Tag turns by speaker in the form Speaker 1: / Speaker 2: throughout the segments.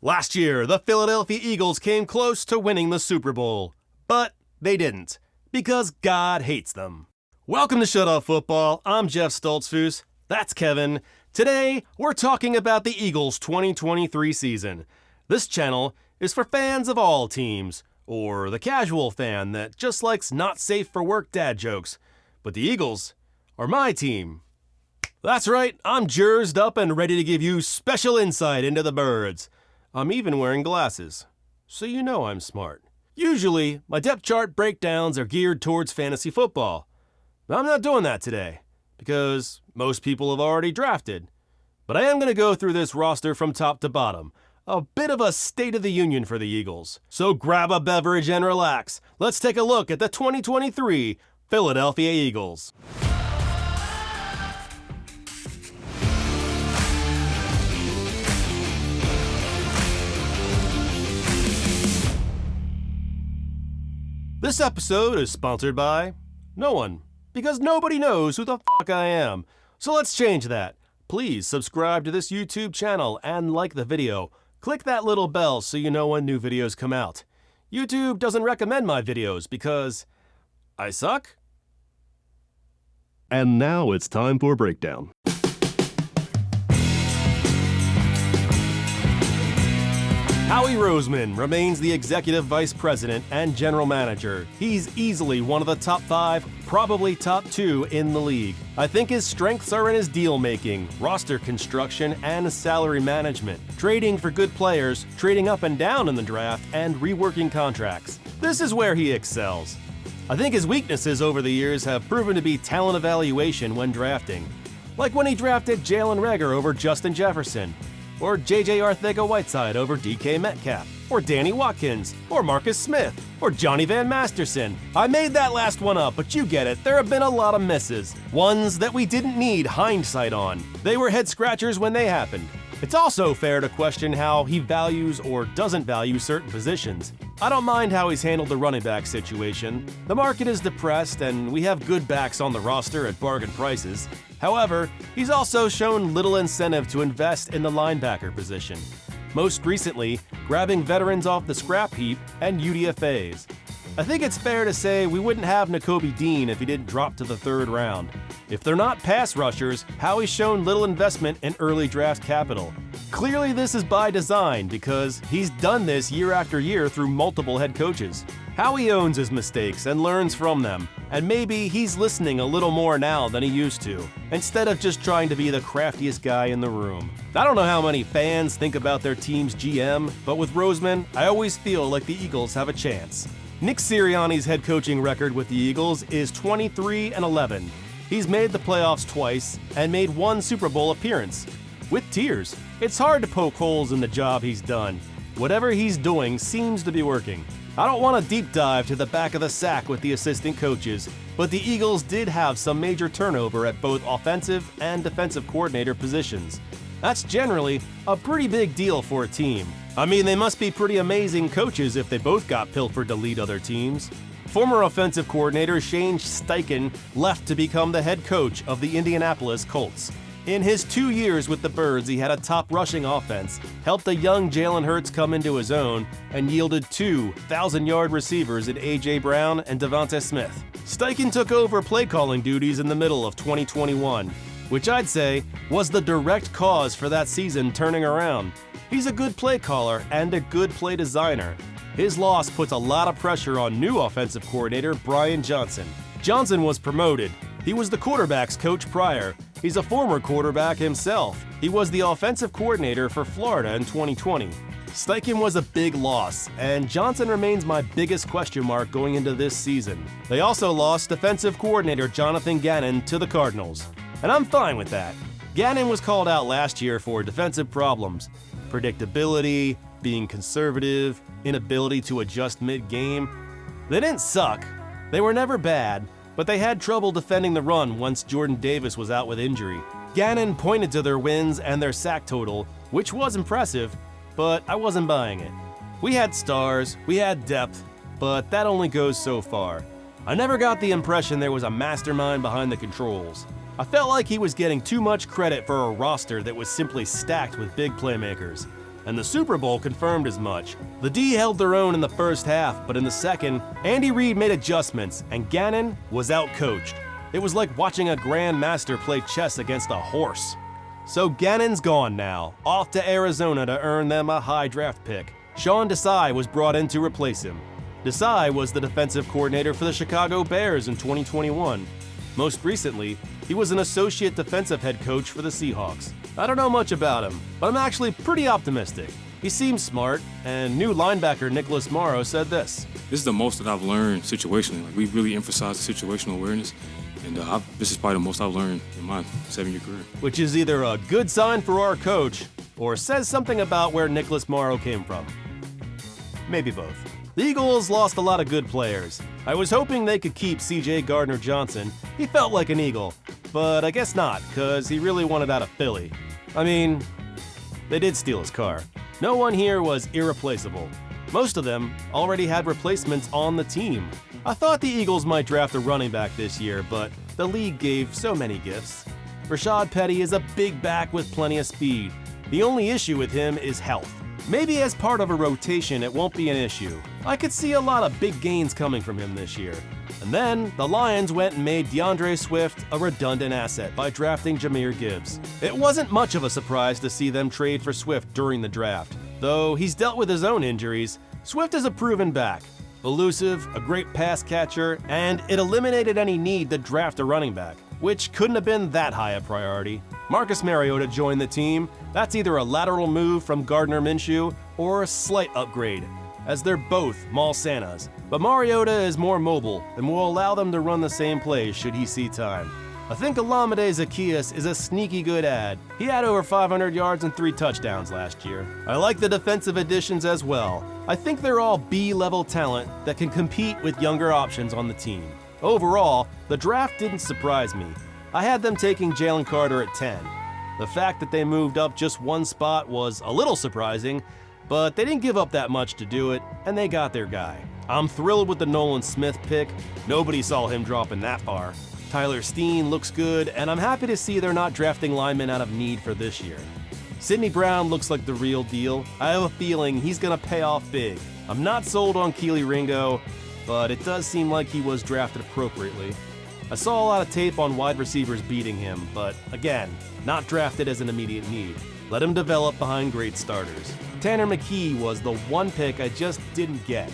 Speaker 1: Last year, the Philadelphia Eagles came close to winning the Super Bowl, but they didn't, because God hates them. Welcome to Shut Up Football. I'm Jeff Stoltzfus. That's Kevin. Today, we're talking about the Eagles' 2023 season. This channel is for fans of all teams, or the casual fan that just likes not safe for work dad jokes. But the Eagles are my team. That's right, I'm jersed up and ready to give you special insight into the birds. I'm even wearing glasses, so you know I'm smart. Usually, my depth chart breakdowns are geared towards fantasy football. But I'm not doing that today, because most people have already drafted. But I am going to go through this roster from top to bottom. A bit of a State of the Union for the Eagles. So grab a beverage and relax. Let's take a look at the 2023 Philadelphia Eagles. This episode is sponsored by no one, because nobody knows who the fuck I am. So let's change that. Please subscribe to this YouTube channel and like the video. Click that little bell so you know when new videos come out. YouTube doesn't recommend my videos because I suck.
Speaker 2: And now it's time for Breakdown.
Speaker 1: Howie Roseman remains the executive vice president and general manager. He's easily one of the top 5, probably top 2 in the league. I think his strengths are in his deal making, roster construction, and salary management, trading for good players, trading up and down in the draft, and reworking contracts. This is where he excels. I think his weaknesses over the years have proven to be talent evaluation when drafting. Like when he drafted Jalen Reagor over Justin Jefferson, or J.J. Arcega-Whiteside over D.K. Metcalf, or Danny Watkins, or Marcus Smith, or Johnny Van Masterson. I made that last one up, but you get it. There have been a lot of misses. Ones that we didn't need hindsight on. They were head-scratchers when they happened. It's also fair to question how he values or doesn't value certain positions. I don't mind how he's handled the running back situation. The market is depressed and we have good backs on the roster at bargain prices. However, he's also shown little incentive to invest in the linebacker position. Most recently, grabbing veterans off the scrap heap and UDFAs. I think it's fair to say we wouldn't have Nakobe Dean if he didn't drop to the 3rd round. If they're not pass rushers, Howie's shown little investment in early draft capital. Clearly this is by design because he's done this year after year through multiple head coaches. Howie owns his mistakes and learns from them, and maybe he's listening a little more now than he used to, instead of just trying to be the craftiest guy in the room. I don't know how many fans think about their team's GM, but with Roseman, I always feel like the Eagles have a chance. Nick Sirianni's head coaching record with the Eagles is 23-11. He's made the playoffs twice and made 1 Super Bowl appearance. With tears. It's hard to poke holes in the job he's done. Whatever he's doing seems to be working. I don't want to deep dive to the back of the sack with the assistant coaches, but the Eagles did have some major turnover at both offensive and defensive coordinator positions. That's generally a pretty big deal for a team. I mean, they must be pretty amazing coaches if they both got pilfered to lead other teams. Former offensive coordinator Shane Steichen left to become the head coach of the Indianapolis Colts. In his 2 years with the Birds, he had a top rushing offense, helped a young Jalen Hurts come into his own, and yielded 2 1,000-yard receivers in A.J. Brown and Devonta Smith. Steichen took over play calling duties in the middle of 2021, which I'd say was the direct cause for that season turning around. He's a good play caller and a good play designer. His loss puts a lot of pressure on new offensive coordinator Brian Johnson. Johnson was promoted. He was the quarterback's coach prior. He's a former quarterback himself. He was the offensive coordinator for Florida in 2020. Steichen was a big loss, and Johnson remains my biggest question mark going into this season. They also lost defensive coordinator Jonathan Gannon to the Cardinals, and I'm fine with that. Gannon was called out last year for defensive problems, predictability, being conservative, inability to adjust mid-game. They didn't suck. They were never bad, but they had trouble defending the run once Jordan Davis was out with injury. Gannon pointed to their wins and their sack total, which was impressive, but I wasn't buying it. We had stars, we had depth, but that only goes so far. I never got the impression there was a mastermind behind the controls. I felt like he was getting too much credit for a roster that was simply stacked with big playmakers. and the Super Bowl confirmed as much. The D held their own in the first half, but in the second, Andy Reid made adjustments, and Gannon was outcoached. It was like watching a grandmaster play chess against a horse. So Gannon's gone now, off to Arizona to earn them a high draft pick. Sean Desai was brought in to replace him. Desai was the defensive coordinator for the Chicago Bears in 2021. Most recently, he was an associate defensive head coach for the Seahawks. I don't know much about him, but I'm actually pretty optimistic. He seems smart, and new linebacker Nicholas Morrow said this.
Speaker 3: This is the most that I've learned situationally. Like, we really emphasize situational awareness, and this is probably the most I've learned in my 7-year career.
Speaker 1: Which is either a good sign for our coach, or says something about where Nicholas Morrow came from. Maybe both. The Eagles lost a lot of good players. I was hoping they could keep C.J. Gardner-Johnson. He felt like an Eagle, but I guess not, because he really wanted out of Philly. I mean, they did steal his car. No one here was irreplaceable. Most of them already had replacements on the team. I thought the Eagles might draft a running back this year, but the league gave so many gifts. Rashad Petty is a big back with plenty of speed. The only issue with him is health. Maybe as part of a rotation, it won't be an issue. I could see a lot of big gains coming from him this year. And then, the Lions went and made DeAndre Swift a redundant asset by drafting Jahmyr Gibbs. It wasn't much of a surprise to see them trade for Swift during the draft. Though he's dealt with his own injuries, Swift is a proven back. Elusive, a great pass catcher, and it eliminated any need to draft a running back, which couldn't have been that high a priority. Marcus Mariota joined the team. That's either a lateral move from Gardner Minshew or a slight upgrade, as they're both Maul Santas. But Mariota is more mobile and will allow them to run the same plays should he see time. I think Olamide Zaccheaus is a sneaky good ad. He had over 500 yards and 3 touchdowns last year. I like the defensive additions as well. I think they're all B-level talent that can compete with younger options on the team. Overall, the draft didn't surprise me. I had them taking Jalen Carter at 10. The fact that they moved up just one spot was a little surprising, but they didn't give up that much to do it, and they got their guy. I'm thrilled with the Nolan Smith pick. Nobody saw him dropping that far. Tyler Steen looks good, and I'm happy to see they're not drafting linemen out of need for this year. Sidney Brown looks like the real deal. I have a feeling he's going to pay off big. I'm not sold on Keely Ringo, but it does seem like he was drafted appropriately. I saw a lot of tape on wide receivers beating him, but again, not drafted as an immediate need. Let him develop behind great starters. Tanner McKee was the one pick I just didn't get.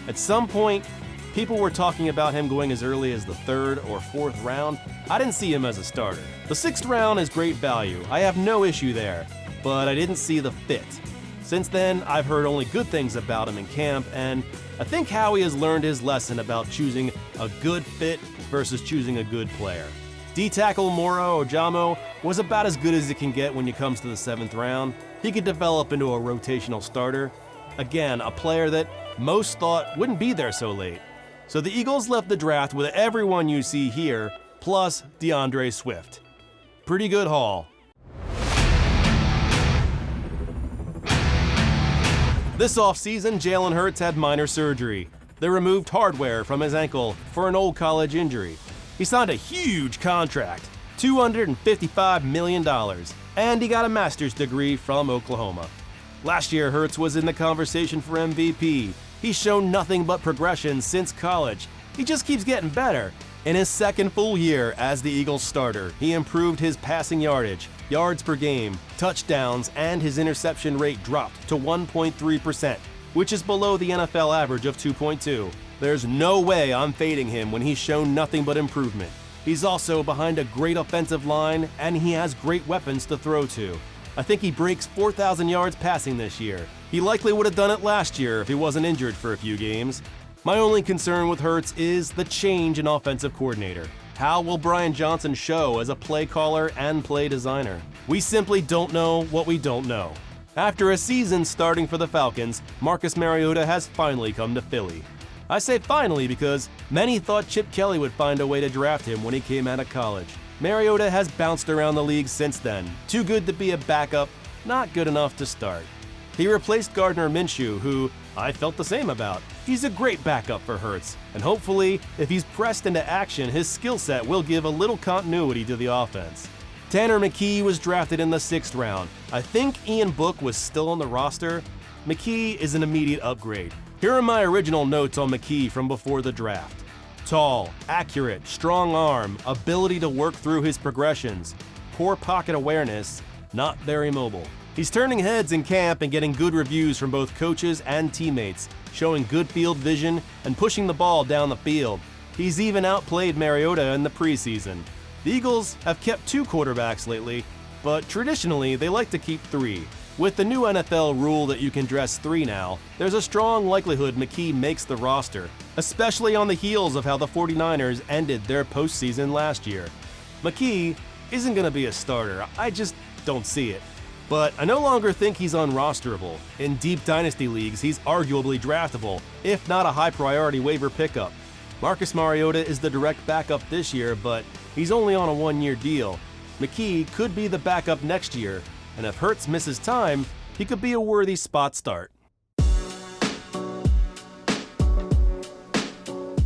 Speaker 1: At some point, people were talking about him going as early as the 3rd or 4th round. I didn't see him as a starter. The 6th round is great value. I have no issue there, but I didn't see the fit. Since then, I've heard only good things about him in camp, and I think Howie has learned his lesson about choosing a good fit versus choosing a good player. D-tackle Moro Ojamo was about as good as it can get when it comes to the 7th round. He could develop into a rotational starter. Again, a player that most thought wouldn't be there so late. So the Eagles left the draft with everyone you see here, plus DeAndre Swift. Pretty good haul. This offseason, Jalen Hurts had minor surgery. They removed hardware from his ankle for an old college injury. He signed a huge contract, $255 million, and he got a master's degree from Oklahoma. Last year, Hurts was in the conversation for MVP. He's shown nothing but progression since college. He just keeps getting better. In his second full year as the Eagles starter, he improved his passing yardage, yards per game, touchdowns, and his interception rate dropped to 1.3%, which is below the NFL average of 2.2. There's no way I'm fading him when he's shown nothing but improvement. He's also behind a great offensive line, and he has great weapons to throw to. I think he breaks 4,000 yards passing this year. He likely would have done it last year if he wasn't injured for a few games. My only concern with Hurts is the change in offensive coordinator. How will Brian Johnson show as a play caller and play designer? We simply don't know what we don't know. After a season starting for the Falcons, Marcus Mariota has finally come to Philly. I say finally because many thought Chip Kelly would find a way to draft him when he came out of college. Mariota has bounced around the league since then. Too good to be a backup, not good enough to start. He replaced Gardner Minshew, who I felt the same about. He's a great backup for Hurts, and hopefully, if he's pressed into action, his skill set will give a little continuity to the offense. Tanner McKee was drafted in the 6th round. I think Ian Book was still on the roster. McKee is an immediate upgrade. Here are my original notes on McKee from before the draft. Tall, accurate, strong arm, ability to work through his progressions, poor pocket awareness, not very mobile. He's turning heads in camp and getting good reviews from both coaches and teammates, showing good field vision and pushing the ball down the field. He's even outplayed Mariota in the preseason. The Eagles have kept 2 quarterbacks lately, but traditionally they like to keep 3. With the new NFL rule that you can dress 3 now, there's a strong likelihood McKee makes the roster, especially on the heels of how the 49ers ended their postseason last year. McKee isn't going to be a starter, I just don't see it. But I no longer think he's unrosterable. In deep dynasty leagues, he's arguably draftable, if not a high priority waiver pickup. Marcus Mariota is the direct backup this year, but he's only on a 1-year deal. McKee could be the backup next year, and if Hurts misses time, he could be a worthy spot start.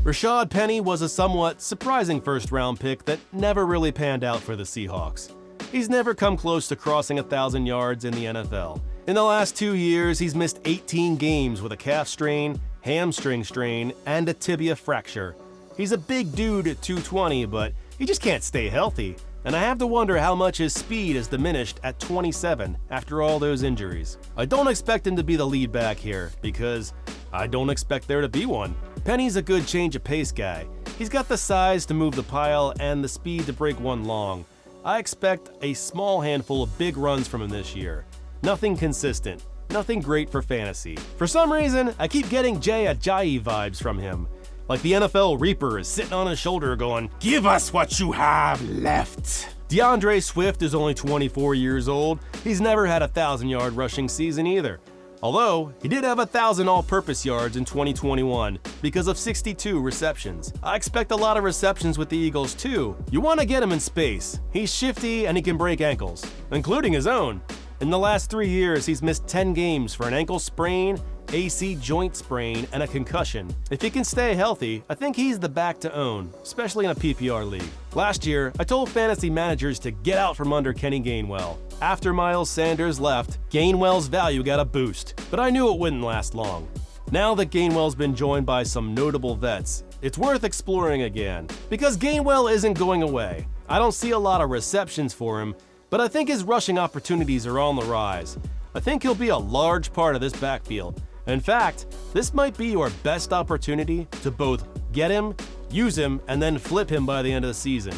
Speaker 1: Rashad Penny was a somewhat surprising first-round pick that never really panned out for the Seahawks. He's never come close to crossing 1,000 yards in the NFL. In the last 2 years, he's missed 18 games with a calf strain, hamstring strain, and a tibia fracture. He's a big dude at 220, but he just can't stay healthy. And I have to wonder how much his speed has diminished at 27 after all those injuries. I don't expect him to be the lead back here, because I don't expect there to be one. Penny's a good change of pace guy. He's got the size to move the pile and the speed to break one long. I expect a small handful of big runs from him this year. Nothing consistent, nothing great for fantasy. For some reason, I keep getting Jay Ajayi vibes from him. Like the NFL Reaper is sitting on his shoulder going, "Give us what you have left." DeAndre Swift is only 24 years old. He's never had a 1,000-yard rushing season either. Although, he did have 1,000 all-purpose yards in 2021 because of 62 receptions. I expect a lot of receptions with the Eagles too. You want to get him in space. He's shifty and he can break ankles, including his own. In the last 3 years, he's missed 10 games for an ankle sprain, AC joint sprain, and a concussion. If he can stay healthy, I think he's the back to own, especially in a PPR league. Last year, I told fantasy managers to get out from under Kenny Gainwell. After Miles Sanders left, Gainwell's value got a boost, but I knew it wouldn't last long. Now that Gainwell's been joined by some notable vets, it's worth exploring again, because Gainwell isn't going away. I don't see a lot of receptions for him, but I think his rushing opportunities are on the rise. I think he'll be a large part of this backfield. In fact, this might be your best opportunity to both get him, use him, and then flip him by the end of the season,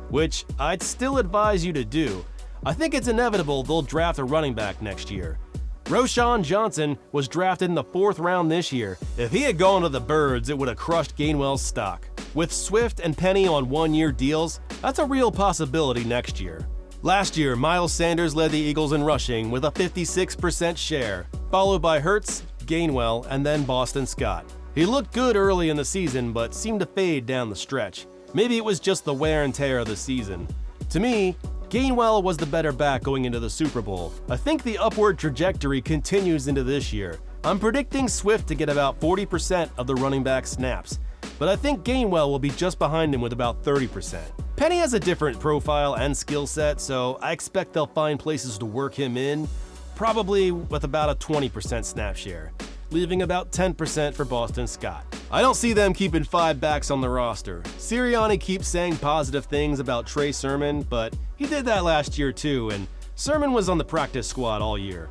Speaker 1: which I'd still advise you to do. I think it's inevitable they'll draft a running back next year. Roschon Johnson was drafted in the 4th round this year. If he had gone to the Birds, it would have crushed Gainwell's stock. With Swift and Penny on 1-year deals, that's a real possibility next year. Last year, Miles Sanders led the Eagles in rushing with a 56% share, followed by Hurts, Gainwell, and then Boston Scott. He looked good early in the season, but seemed to fade down the stretch. Maybe it was just the wear and tear of the season. To me, Gainwell was the better back going into the Super Bowl. I think the upward trajectory continues into this year. I'm predicting Swift to get about 40% of the running back snaps, but I think Gainwell will be just behind him with about 30%. Penny has a different profile and skill set, so I expect they'll find places to work him in, probably with about a 20% snap share, leaving about 10% for Boston Scott. I don't see them keeping 5 backs on the roster. Sirianni keeps saying positive things about Trey Sermon, but he did that last year too, and Sermon was on the practice squad all year.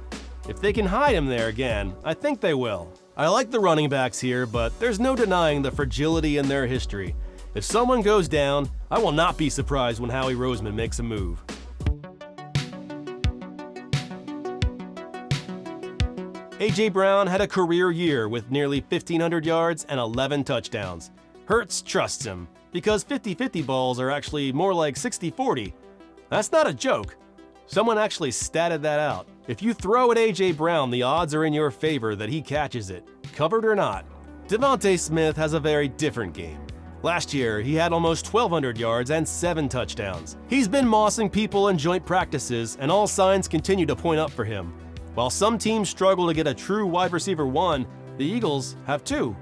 Speaker 1: If they can hide him there again, I think they will. I like the running backs here, but there's no denying the fragility in their history. If someone goes down, I will not be surprised when Howie Roseman makes a move. A.J. Brown had a career year with nearly 1,500 yards and 11 touchdowns. Hurts trusts him, because 50-50 balls are actually more like 60-40. That's not a joke. Someone actually statted that out. If you throw at A.J. Brown, the odds are in your favor that he catches it, covered or not. Devontae Smith has a very different game. Last year, he had almost 1,200 yards and 7 touchdowns. He's been mossing people in joint practices, and all signs continue to point up for him. While some teams struggle to get a true wide receiver 1, the Eagles have 2.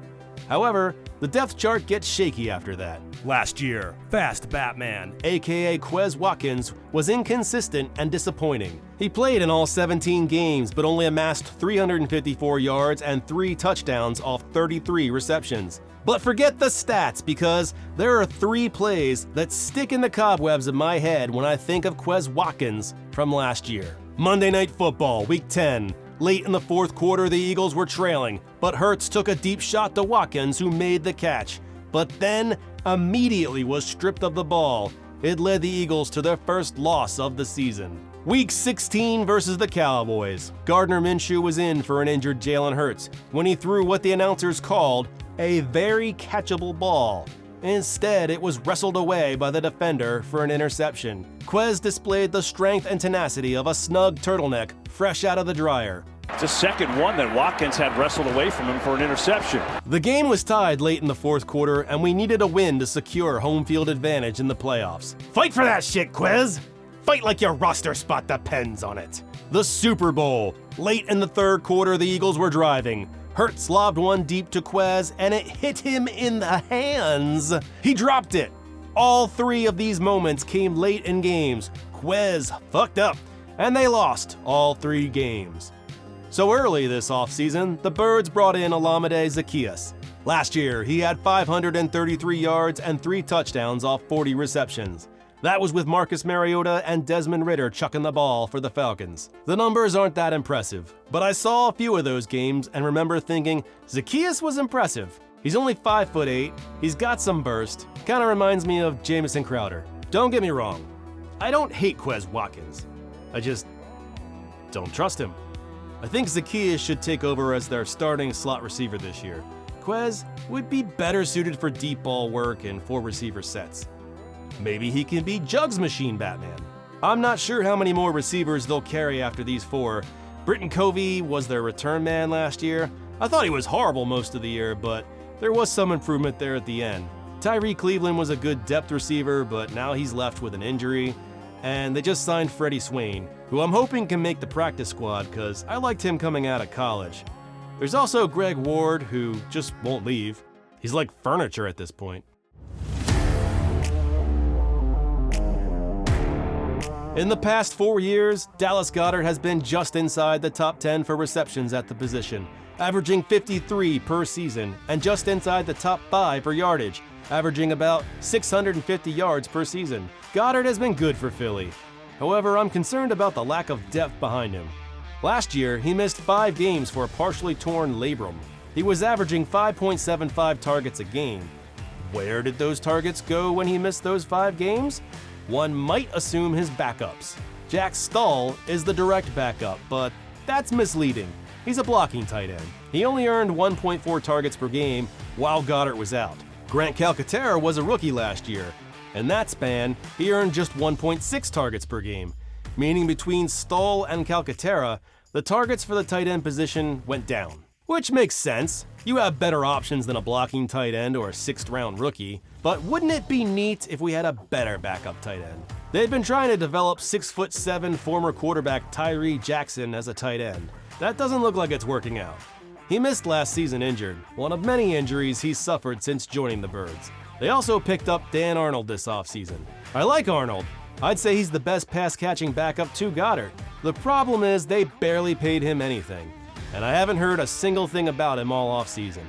Speaker 1: However, The depth chart gets shaky after that. Last year, Fast Batman, aka Quez Watkins, was inconsistent and disappointing. He played in all 17 games but only amassed 354 yards and 3 touchdowns off 33 receptions. But forget the stats, because there are 3 plays that stick in the cobwebs of my head when I think of Quez Watkins from last year. Monday Night Football, Week 10. Late in the fourth quarter, the Eagles were trailing, but Hurts took a deep shot to Watkins, who made the catch, but then immediately was stripped of the ball. It led the Eagles to their first loss of the season. Week 16 versus the Cowboys. Gardner Minshew was in for an injured Jalen Hurts when he threw what the announcers called a very catchable ball. Instead, it was wrestled away by the defender for an interception. Quez displayed the strength and tenacity of a snug turtleneck fresh out of the dryer.
Speaker 4: It's the second one that Watkins had wrestled away from him for an interception.
Speaker 1: The game was tied late in the fourth quarter, and we needed a win to secure home field advantage in the playoffs. Fight for that shit, Quez! Fight like your roster spot depends on it. The Super Bowl. Late in the third quarter, the Eagles were driving. Hurts lobbed one deep to Quez, and it hit him in the hands. He dropped it. All 3 of these moments came late in games. Quez fucked up, and they lost all 3 games. So early this offseason, the Birds brought in Olamide Zaccheaus. Last year, he had 533 yards and 3 touchdowns off 40 receptions. That was with Marcus Mariota and Desmond Ridder chucking the ball for the Falcons. The numbers aren't that impressive, but I saw a few of those games and remember thinking Zaccheaus was impressive. He's only 5'8", he's got some burst, kinda reminds me of Jamison Crowder. Don't get me wrong, I don't hate Quez Watkins. I just don't trust him. I think Zaccheaus should take over as their starting slot receiver this year. Quez would be better suited for deep ball work and 4 receiver sets. Maybe he can be Jugs Machine Batman. I'm not sure how many more receivers they'll carry after these 4. Britton Covey was their return man last year. I thought he was horrible most of the year, but there was some improvement there at the end. Tyree Cleveland was a good depth receiver, but now he's left with an injury. And they just signed Freddie Swain, who I'm hoping can make the practice squad because I liked him coming out of college. There's also Greg Ward, who just won't leave. He's like furniture at this point. In the past 4 years, Dallas Goedert has been just inside the top 10 for receptions at the position, averaging 53 per season, and just inside the top 5 for yardage, averaging about 650 yards per season. Goedert has been good for Philly. However, I'm concerned about the lack of depth behind him. Last year, he missed 5 games for a partially torn labrum. He was averaging 5.75 targets a game. Where did those targets go when he missed those 5 games? One might assume his backups. Jack Stahl is the direct backup, but that's misleading. He's a blocking tight end. He only earned 1.4 targets per game while Goedert was out. Grant Calcaterra was a rookie last year. In that span, he earned just 1.6 targets per game, meaning between Stahl and Calcaterra, the targets for the tight end position went down. Which makes sense. You have better options than a blocking tight end or a 6th-round rookie, but wouldn't it be neat if we had a better backup tight end? They've been trying to develop 6'7" former quarterback Tyree Jackson as a tight end. That doesn't look like it's working out. He missed last season injured, one of many injuries he's suffered since joining the Birds. They also picked up Dan Arnold this offseason. I like Arnold. I'd say he's the best pass-catching backup to Goedert. The problem is they barely paid him anything, and I haven't heard a single thing about him all offseason.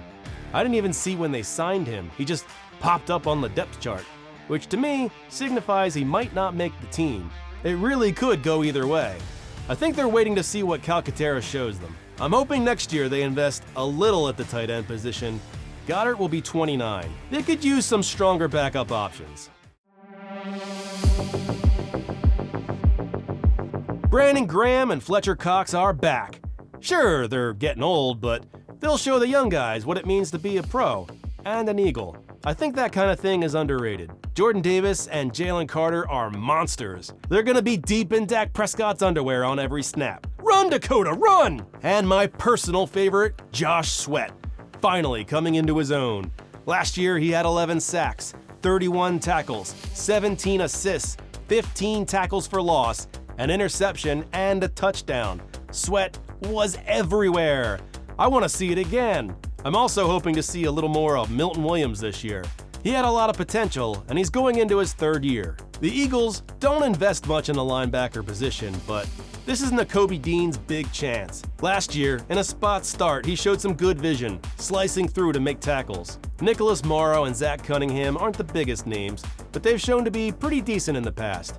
Speaker 1: I didn't even see when they signed him. He just popped up on the depth chart, which to me signifies he might not make the team. It really could go either way. I think they're waiting to see what Calcaterra shows them. I'm hoping next year they invest a little at the tight end position. Goedert will be 29. They could use some stronger backup options. Brandon Graham and Fletcher Cox are back. Sure, they're getting old, but they'll show the young guys what it means to be a pro and an Eagle. I think that kind of thing is underrated. Jordan Davis and Jalen Carter are monsters. They're gonna be deep in Dak Prescott's underwear on every snap. Run, Dakota, run! And my personal favorite, Josh Sweat, finally coming into his own. Last year, he had 11 sacks, 31 tackles, 17 assists, 15 tackles for loss, an interception, and a touchdown. Sweat was everywhere. I want to see it again. I'm also hoping to see a little more of Milton Williams this year. He had a lot of potential, and he's going into his third year. The Eagles don't invest much in the linebacker position, but this is Nakobe Dean's big chance. Last year, in a spot start, he showed some good vision, slicing through to make tackles. Nicholas Morrow and Zach Cunningham aren't the biggest names, but they've shown to be pretty decent in the past.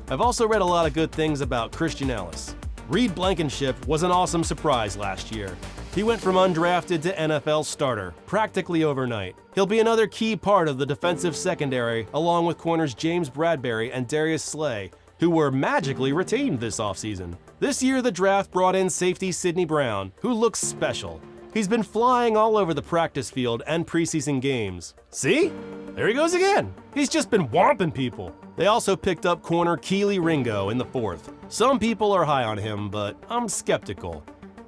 Speaker 1: I've also read a lot of good things about Christian Ellis. Reed Blankenship was an awesome surprise last year. He went from undrafted to NFL starter, practically overnight. He'll be another key part of the defensive secondary, along with corners James Bradbury and Darius Slay, who were magically retained this offseason. This year, the draft brought in safety Sidney Brown, who looks special. He's been flying all over the practice field and preseason games. See? There he goes again. He's just been whomping people. They also picked up corner Keely Ringo in the 4th. Some people are high on him, but I'm skeptical.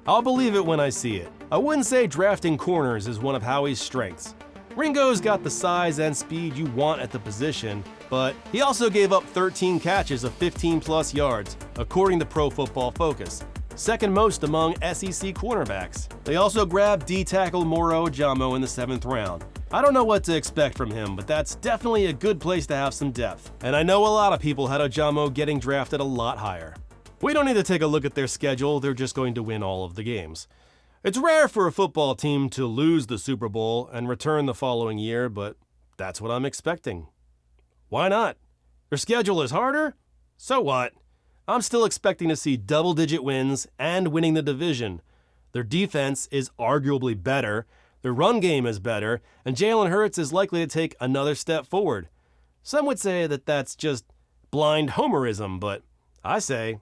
Speaker 1: I'll believe it when I see it. I wouldn't say drafting corners is one of Howie's strengths. Ringo's got the size and speed you want at the position, but he also gave up 13 catches of 15-plus yards, according to Pro Football Focus, second most among SEC cornerbacks. They also grabbed D-tackle Moro Ajamo in the 7th round. I don't know what to expect from him, but that's definitely a good place to have some depth. And I know a lot of people had Ajamo getting drafted a lot higher. We don't need to take a look at their schedule, they're just going to win all of the games. It's rare for a football team to lose the Super Bowl and return the following year, but that's what I'm expecting. Why not? Their schedule is harder? So what? I'm still expecting to see double-digit wins and winning the division. Their defense is arguably better, their run game is better, and Jalen Hurts is likely to take another step forward. Some would say that that's just blind homerism, but I say,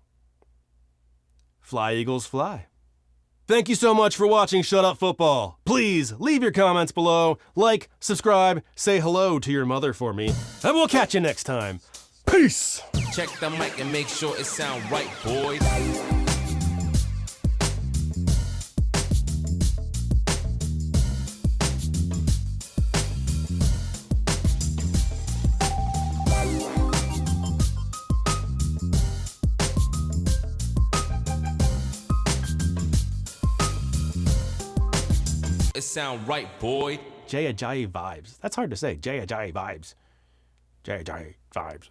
Speaker 1: fly, Eagles, fly. Thank you so much for watching Shut Up Football. Please leave your comments below, like, subscribe, say hello to your mother for me, and we'll catch you next time. Peace!
Speaker 5: Check the mic and make sure it sound right, boys. It sound right, boy.
Speaker 1: Jay Ajayi vibes. That's hard to say. Jay Ajayi vibes. Jay Ajayi vibes.